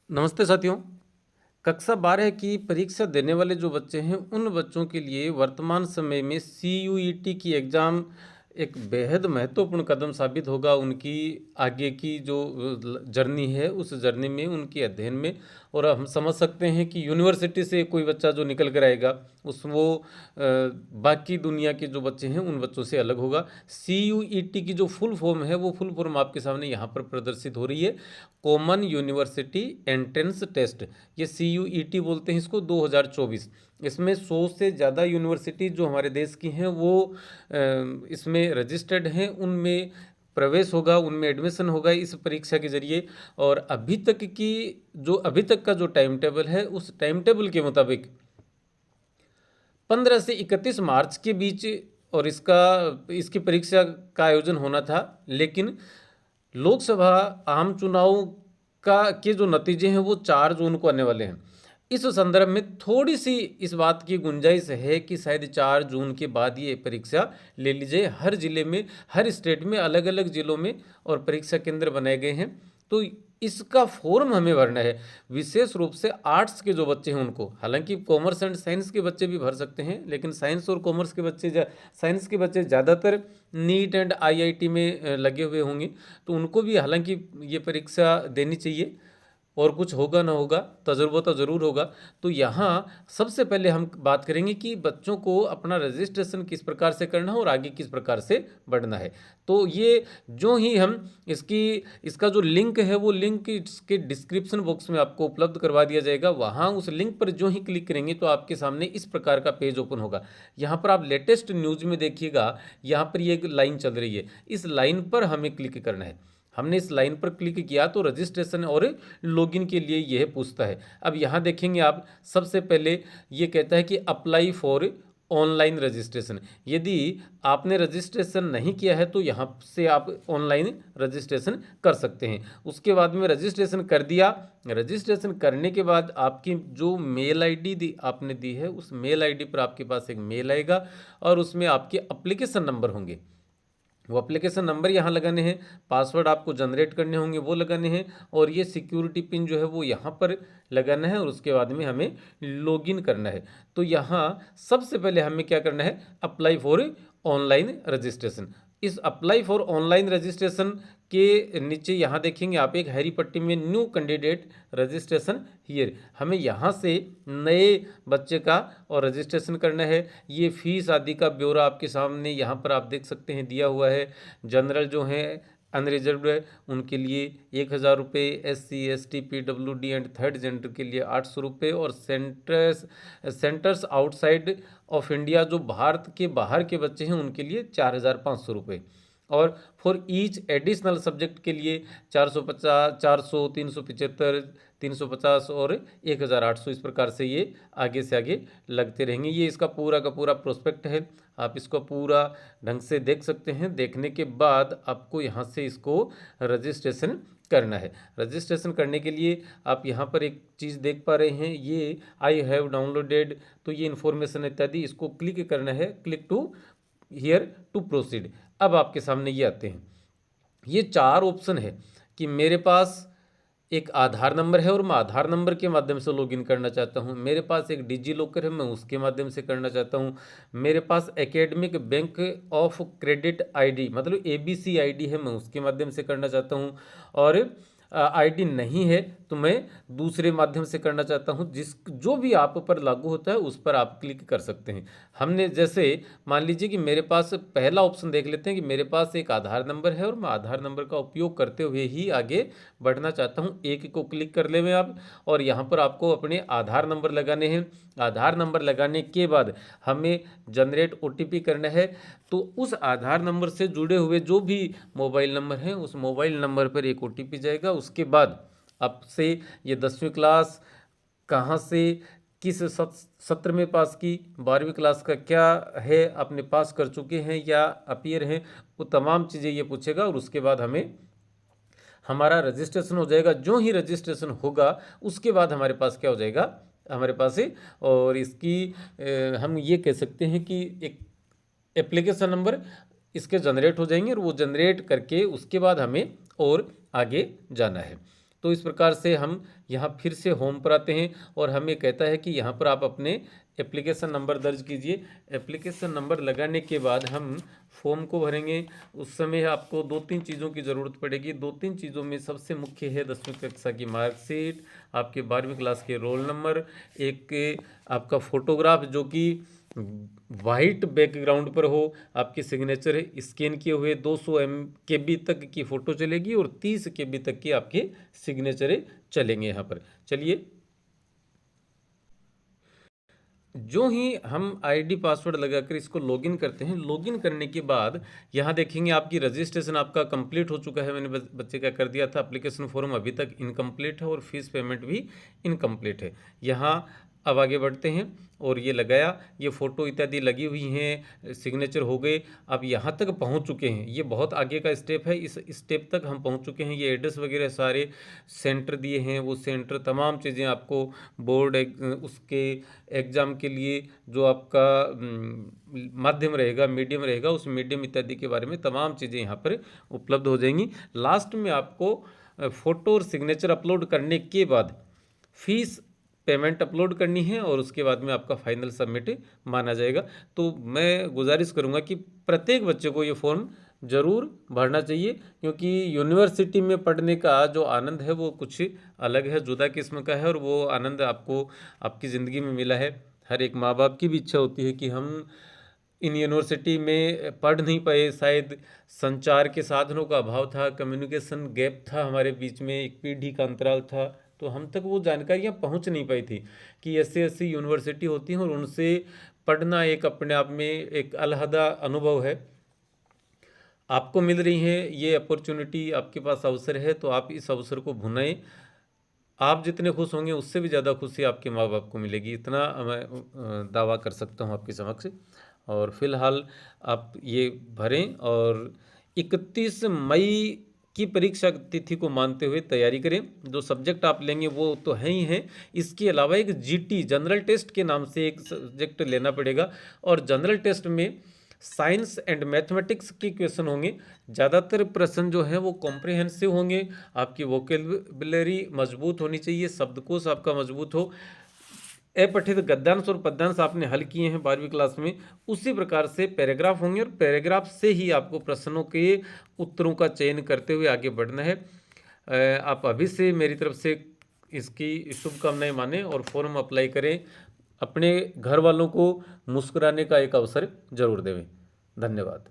नमस्ते साथियों। कक्षा 12 की परीक्षा देने वाले जो बच्चे हैं उन बच्चों के लिए वर्तमान समय में CUET की एग्ज़ाम एक बेहद महत्वपूर्ण कदम साबित होगा उनकी आगे की जो जर्नी है उस जर्नी में उनके अध्ययन में। और हम समझ सकते हैं कि यूनिवर्सिटी से कोई बच्चा जो निकल कर आएगा बाकी दुनिया के जो बच्चे हैं उन बच्चों से अलग होगा। CUET की जो फुल फॉर्म है वो फुल फॉर्म आपके सामने यहाँ पर प्रदर्शित हो रही है। कॉमन यूनिवर्सिटी एंट्रेंस टेस्ट, ये CUET बोलते हैं इसको, 2024। इसमें 100 से ज़्यादा यूनिवर्सिटी जो हमारे देश की हैं वो इसमें रजिस्टर्ड हैं, उनमें प्रवेश होगा, उनमें एडमिशन होगा इस परीक्षा के जरिए। और अभी तक का जो टाइम टेबल है उस टाइम टेबल के मुताबिक 15 से 31 मार्च के बीच और इसकी परीक्षा का आयोजन होना था। लेकिन लोकसभा आम चुनाव का के जो नतीजे हैं वो 4 जून को आने वाले हैं। इस संदर्भ में थोड़ी सी इस बात की गुंजाइश है कि शायद 4 जून के बाद ये परीक्षा ले ली जाए। हर जिले में, हर स्टेट में अलग अलग जिलों में और परीक्षा केंद्र बनाए गए हैं। तो इसका फॉर्म हमें भरना है। विशेष रूप से आर्ट्स के जो बच्चे हैं उनको, हालांकि कॉमर्स एंड साइंस के बच्चे भी भर सकते हैं, लेकिन साइंस और कॉमर्स के बच्चे साइंस के बच्चे ज़्यादातर नीट एंड IIT में लगे हुए होंगे, तो उनको भी हालांकि ये परीक्षा देनी चाहिए। और कुछ होगा ना होगा, तजुर्बा तो ज़रूर होगा। तो यहाँ सबसे पहले हम बात करेंगे कि बच्चों को अपना रजिस्ट्रेशन किस प्रकार से करना है और आगे किस प्रकार से बढ़ना है। तो ये जो ही हम इसका जो लिंक है वो लिंक इसके डिस्क्रिप्शन बॉक्स में आपको उपलब्ध करवा दिया जाएगा। वहाँ उस लिंक पर जो ही क्लिक करेंगे तो आपके सामने इस प्रकार का पेज ओपन होगा। यहाँ पर आप लेटेस्ट न्यूज़ में देखिएगा, यहाँ पर ये एक लाइन चल रही है, इस लाइन पर हमें क्लिक करना है। हमने इस लाइन पर क्लिक किया तो रजिस्ट्रेशन और लॉगिन के लिए यह पूछता है। अब यहाँ देखेंगे आप, सबसे पहले ये कहता है कि अप्लाई फॉर ऑनलाइन रजिस्ट्रेशन। यदि आपने रजिस्ट्रेशन नहीं किया है तो यहाँ से आप ऑनलाइन रजिस्ट्रेशन कर सकते हैं। उसके बाद में रजिस्ट्रेशन कर दिया। रजिस्ट्रेशन करने के बाद आपकी जो मेल आईडी आपने दी है उस मेल आईडी पर आपके पास एक मेल आएगा और उसमें आपके एप्लीकेशन नंबर होंगे। वो एप्लीकेशन नंबर यहाँ लगाने हैं, पासवर्ड आपको जनरेट करने होंगे वो लगाने हैं, और ये सिक्योरिटी पिन जो है वो यहाँ पर लगाना है और उसके बाद में हमें लॉगिन करना है। तो यहाँ सबसे पहले हमें क्या करना है, अप्लाई फॉर ऑनलाइन रजिस्ट्रेशन। इस अप्लाई फॉर ऑनलाइन रजिस्ट्रेशन के नीचे यहाँ देखेंगे आप एक हरी पट्टी में न्यू कैंडिडेट रजिस्ट्रेशन हियर, हमें यहाँ से नए बच्चे का और रजिस्ट्रेशन करना है। ये फीस आदि का ब्यौरा आपके सामने यहाँ पर आप देख सकते हैं दिया हुआ है। जनरल जो है अनरिजर्व्ड है उनके लिए 1,000 रुपये, SC ST PWD and third gender के लिए 800 रुपये, और सेंटर्स आउटसाइड ऑफ इंडिया जो भारत के बाहर के बच्चे हैं उनके लिए 4,500 रुपये, और फॉर ईच एडिशनल सब्जेक्ट के लिए 450, 400, 375, 350 और 1,800, इस प्रकार से ये आगे से आगे लगते रहेंगे। ये इसका पूरा का पूरा प्रोस्पेक्ट है, आप इसको पूरा ढंग से देख सकते हैं। देखने के बाद आपको यहाँ से इसको रजिस्ट्रेशन करना है। रजिस्ट्रेशन करने के लिए आप यहाँ पर एक चीज़ देख पा रहे हैं, ये आई हैव डाउनलोडेड, तो ये इन्फॉर्मेशन इत्यादि, इसको क्लिक करना है, click to here to proceed. अब आपके सामने ये आते हैं, ये 4 ऑप्शन है कि मेरे पास एक आधार नंबर है और मैं आधार नंबर के माध्यम से लॉगिन करना चाहता हूँ, मेरे पास एक डिजी लॉकर है मैं उसके माध्यम से करना चाहता हूँ, मेरे पास academic bank of credit ID मतलब ABC आईडी है मैं उसके माध्यम से करना चाहता हूँ, और आईडी नहीं है तो मैं दूसरे माध्यम से करना चाहता हूं। जो भी आप पर लागू होता है उस पर आप क्लिक कर सकते हैं। हमने जैसे मान लीजिए कि मेरे पास पहला ऑप्शन देख लेते हैं कि मेरे पास एक आधार नंबर है और मैं आधार नंबर का उपयोग करते हुए ही आगे बढ़ना चाहता हूं। एक को क्लिक कर ले में आप, और यहाँ पर आपको अपने आधार नंबर लगाने हैं। आधार नंबर लगाने के बाद हमें जनरेट OTP करना है। तो उस आधार नंबर से जुड़े हुए जो भी मोबाइल नंबर हैं उस मोबाइल नंबर पर एक OTP जाएगा। उसके बाद आपसे ये 10वीं क्लास कहाँ से, किस सत्र में पास की, 12वीं क्लास का क्या है, आपने पास कर चुके हैं या अपीयर हैं, वो तमाम चीज़ें ये पूछेगा। और उसके बाद हमारा रजिस्ट्रेशन हो जाएगा। जो ही रजिस्ट्रेशन होगा उसके बाद हमारे पास क्या हो जाएगा, हमारे पास ही, और हम ये कह सकते हैं कि एक एप्लीकेशन नंबर इसके जनरेट हो जाएंगे, और वो जनरेट करके उसके बाद हमें और आगे जाना है। तो इस प्रकार से हम यहाँ फिर से होम पर आते हैं और हमें कहता है कि यहाँ पर आप अपने एप्लीकेशन नंबर दर्ज कीजिए। एप्लीकेशन नंबर लगाने के बाद हम फॉर्म को भरेंगे। उस समय आपको 2-3 चीज़ों की ज़रूरत पड़ेगी। 2-3 चीज़ों में सबसे मुख्य है 10वीं कक्षा की मार्कशीट, आपके 12वीं क्लास के रोल नंबर, एक आपका फोटोग्राफ जो कि वाइट बैकग्राउंड पर हो, आपके सिग्नेचर स्कैन किए हुए, 200 KB तक की फ़ोटो चलेगी और 30 KB तक की आपके सिग्नेचर चलेंगे यहाँ पर। चलिए, जो ही हम आईडी पासवर्ड लगाकर इसको लॉगिन करते हैं, लॉगिन करने के बाद यहाँ देखेंगे आपकी रजिस्ट्रेशन आपका कंप्लीट हो चुका है। मैंने बच्चे का कर दिया था। एप्लीकेशन फॉर्म अभी तक इनकम्प्लीट है और फीस पेमेंट भी इनकम्प्लीट है। यहाँ अब आगे बढ़ते हैं और ये लगाया, ये फ़ोटो इत्यादि लगी हुई हैं, सिग्नेचर हो गए। अब यहाँ तक पहुँच चुके हैं, ये बहुत आगे का स्टेप है। इस स्टेप तक हम पहुँच चुके हैं। ये एड्रेस वगैरह सारे सेंटर दिए हैं, वो सेंटर तमाम चीज़ें आपको बोर्ड उसके एग्ज़ाम के लिए जो आपका माध्यम रहेगा, मीडियम रहेगा, उस मीडियम इत्यादि के बारे में तमाम चीज़ें यहाँ पर उपलब्ध हो जाएंगी। लास्ट में आपको फ़ोटो और सिग्नेचर अपलोड करने के बाद फीस पेमेंट अपलोड करनी है और उसके बाद में आपका फाइनल सबमिट माना जाएगा। तो मैं गुजारिश करूंगा कि प्रत्येक बच्चे को ये फॉर्म ज़रूर भरना चाहिए, क्योंकि यूनिवर्सिटी में पढ़ने का जो आनंद है वो कुछ अलग है, जुदा किस्म का है और वो आनंद आपको आपकी ज़िंदगी में मिला है। हर एक माँ बाप की भी इच्छा होती है कि हम इन यूनिवर्सिटी में पढ़ नहीं पाए, शायद संचार के साधनों का अभाव था, कम्युनिकेशन गैप था, हमारे बीच में एक पीढ़ी का अंतराल था, तो हम तक वो जानकारियाँ पहुंच नहीं पाई थी कि ऐसे ऐसी यूनिवर्सिटी होती हैं और उनसे पढ़ना एक अपने आप में एक अलहदा अनुभव है। आपको मिल रही है ये अपॉर्चुनिटी, आपके पास अवसर है, तो आप इस अवसर को भुनाएं। आप जितने खुश होंगे उससे भी ज़्यादा खुशी आपके माँ बाप को मिलेगी, इतना मैं दावा कर सकता हूँ आपके समक्ष। और फिलहाल आप ये भरें और 31 मई की परीक्षा तिथि को मानते हुए तैयारी करें। जो सब्जेक्ट आप लेंगे वो तो है ही हैं, इसके अलावा एक जीटी जनरल टेस्ट के नाम से एक सब्जेक्ट लेना पड़ेगा और जनरल टेस्ट में साइंस एंड मैथमेटिक्स के क्वेश्चन होंगे। ज़्यादातर प्रश्न जो हैं वो कॉम्प्रिहेंसिव होंगे। आपकी वोकेबलरी मजबूत होनी चाहिए, शब्दकोश आपका मजबूत हो। अपठित गद्यांश और पद्यांश आपने हल किए हैं 12वीं क्लास में, उसी प्रकार से पैराग्राफ होंगे और पैराग्राफ से ही आपको प्रश्नों के उत्तरों का चयन करते हुए आगे बढ़ना है। आप अभी से मेरी तरफ से इसकी शुभकामनाएं मानें और फॉर्म अप्लाई करें। अपने घर वालों को मुस्कुराने का एक अवसर जरूर देवें। धन्यवाद।